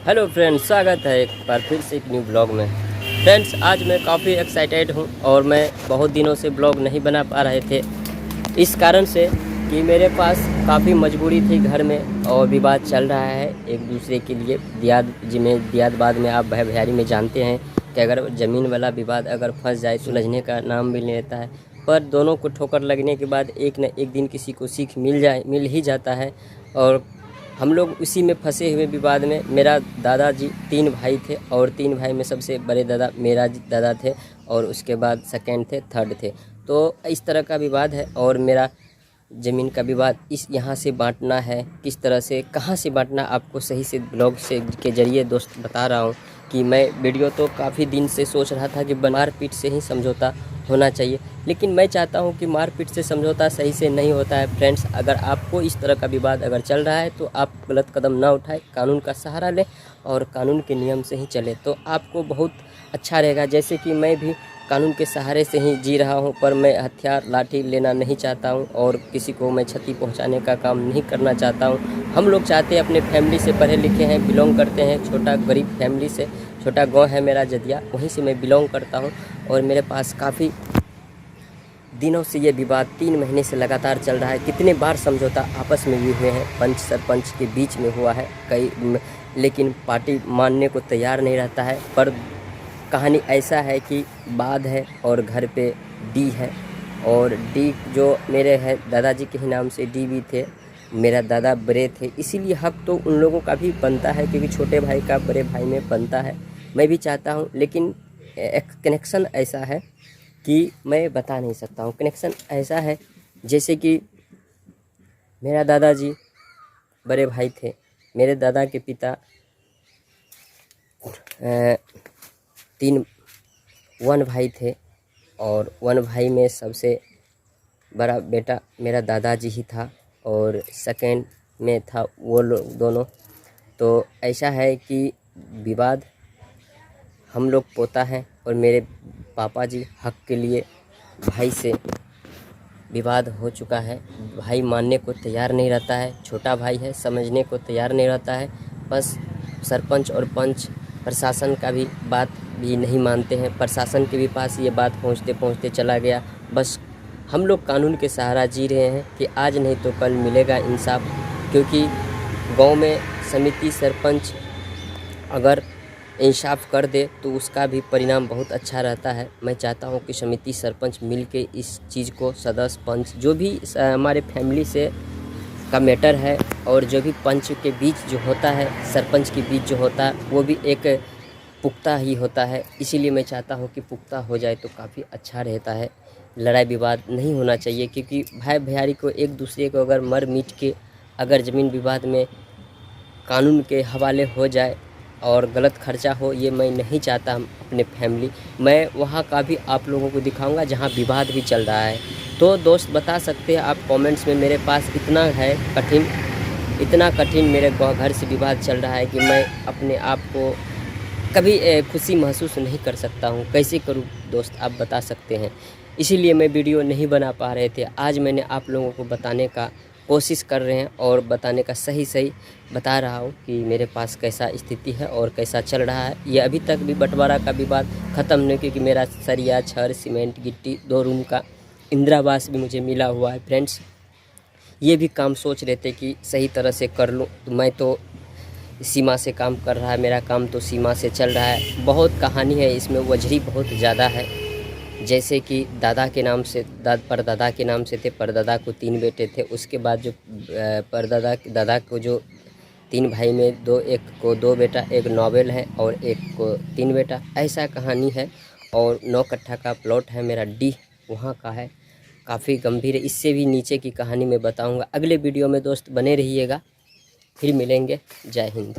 Hello friends, स्वागत है एक बार फिर से एक न्यू ब्लॉग में। फ्रेंड्स, आज मैं काफ़ी एक्साइटेड हूं और मैं बहुत दिनों से ब्लॉग नहीं बना पा रहे थे, इस कारण से कि मेरे पास काफ़ी मजबूरी थी घर में और विवाद चल रहा है एक दूसरे के लिए। दियादबाद में आप भाई भैयारी में जानते हैं कि अगर ज़मीन वाला विवाद अगर फंस जाए सुलझने का नाम भी नहीं लेता है, पर दोनों को ठोकर लगने के बाद एक न एक दिन किसी को सीख मिल ही जाता है। और हम लोग उसी में फंसे हुए विवाद में। मेरा दादाजी 3 भाई थे और 3 भाई में सबसे बड़े दादा मेरा दादा थे और उसके बाद सेकंड थे, थर्ड थे। तो इस तरह का विवाद है और मेरा ज़मीन का विवाद इस यहाँ से बांटना है, किस तरह से कहाँ से बांटना आपको सही से ब्लॉग से के ज़रिए दोस्त बता रहा हूँ कि मैं वीडियो तो काफ़ी दिन से सोच रहा था कि मारपीट से ही समझौता होना चाहिए, लेकिन मैं चाहता हूं कि मारपीट से समझौता सही से नहीं होता है। फ्रेंड्स, अगर आपको इस तरह का विवाद अगर चल रहा है तो आप गलत कदम ना उठाएं, कानून का सहारा लें और कानून के नियम से ही चलें तो आपको बहुत अच्छा रहेगा। जैसे कि मैं भी कानून के सहारे से ही जी रहा हूं, पर मैं हथियार लाठी लेना नहीं चाहता हूं और किसी को मैं क्षति पहुंचाने का काम नहीं करना चाहता हूं। हम लोग चाहते हैं, अपने फैमिली से पढ़े लिखे हैं, बिलोंग करते हैं, छोटा गरीब फैमिली से, छोटा गांव है मेरा जदिया, वहीं से मैं बिलोंग करता हूं। और मेरे पास काफ़ी दिनों से ये विवाद 3 महीने से लगातार चल रहा है। कितने बार समझौता आपस में भी हुए हैं, पंच सरपंच के बीच में हुआ है लेकिन पार्टी मानने को तैयार नहीं रहता है। पर कहानी ऐसा है कि बाद है और घर पे डी है और डी जो मेरे है दादाजी के ही नाम से डी भी थे, मेरा दादा बड़े थे, इसीलिए हक तो उन लोगों का भी बनता है क्योंकि छोटे भाई का बड़े भाई में बनता है। मैं भी चाहता हूँ, लेकिन एक कनेक्शन ऐसा है कि मैं बता नहीं सकता हूँ। कनेक्शन ऐसा है जैसे कि मेरा दादाजी बड़े भाई थे, मेरे दादा के पिता 1 भाई थे और 1 भाई में सबसे बड़ा बेटा मेरा दादाजी ही था और सेकंड में था वो लोग दोनों। तो ऐसा है कि विवाद हम लोग पोता है और मेरे पापा जी हक के लिए भाई से विवाद हो चुका है। भाई मानने को तैयार नहीं रहता है, छोटा भाई है, समझने को तैयार नहीं रहता है। बस सरपंच और पंच प्रशासन का भी बात भी नहीं मानते हैं। प्रशासन के भी पास ये बात पहुंचते पहुंचते चला गया। बस हम लोग कानून के सहारा जी रहे हैं कि आज नहीं तो कल मिलेगा इंसाफ, क्योंकि गांव में समिति सरपंच अगर इंसाफ कर दे तो उसका भी परिणाम बहुत अच्छा रहता है। मैं चाहता हूं कि समिति सरपंच मिल के इस चीज़ को, सदस्य पंच जो भी हमारे फैमिली से का मैटर है और जो भी पंच के बीच जो होता है, सरपंच के बीच जो होता है, वो भी एक पुख्ता ही होता है। इसीलिए मैं चाहता हूं कि पुख्ता हो जाए तो काफ़ी अच्छा रहता है। लड़ाई विवाद नहीं होना चाहिए, क्योंकि भाई भैयारी को एक दूसरे को अगर मर मिट के अगर ज़मीन विवाद में कानून के हवाले हो जाए और गलत खर्चा हो, ये मैं नहीं चाहता। हम अपने फैमिली मैं वहाँ का भी आप लोगों को दिखाऊंगा जहाँ विवाद भी चल रहा है। तो दोस्त बता सकते हैं आप कमेंट्स में, मेरे पास इतना कठिन मेरे घर से विवाद चल रहा है कि मैं अपने आप को कभी खुशी महसूस नहीं कर सकता हूँ। कैसे करूँ दोस्त, आप बता सकते हैं। इसीलिए मैं वीडियो नहीं बना पा रहे थे। आज मैंने आप लोगों को बताने का कोशिश कर रहे हैं और बताने का सही बता रहा हूँ कि मेरे पास कैसा स्थिति है और कैसा चल रहा है। ये अभी तक भी बंटवारा का विवाद ख़त्म नहीं, क्योंकि मेरा सरिया, छड़, सीमेंट, गिट्टी, 2 रूम का इंदिरावास भी मुझे मिला हुआ है। फ्रेंड्स, ये भी काम सोच रहे थे कि सही तरह से कर लूँ, तो मैं तो सीमा से काम कर रहा है, मेरा काम तो सीमा से चल रहा है। बहुत कहानी है इसमें, वजरी बहुत ज़्यादा है। जैसे कि दादा के नाम से परदादा के नाम से थे, परदादा को 3 बेटे थे। उसके बाद जो दादा को जो 3 भाई में एक को 2 बेटा, एक नॉवेल है और एक को 3 बेटा, ऐसा कहानी है। और 9 कट्ठा का प्लॉट है मेरा, डी वहाँ का है, काफ़ी गंभीर है। इससे भी नीचे की कहानी मैं बताऊँगा अगले वीडियो में। दोस्त बने रहिएगा, फिर मिलेंगे। जय हिंद।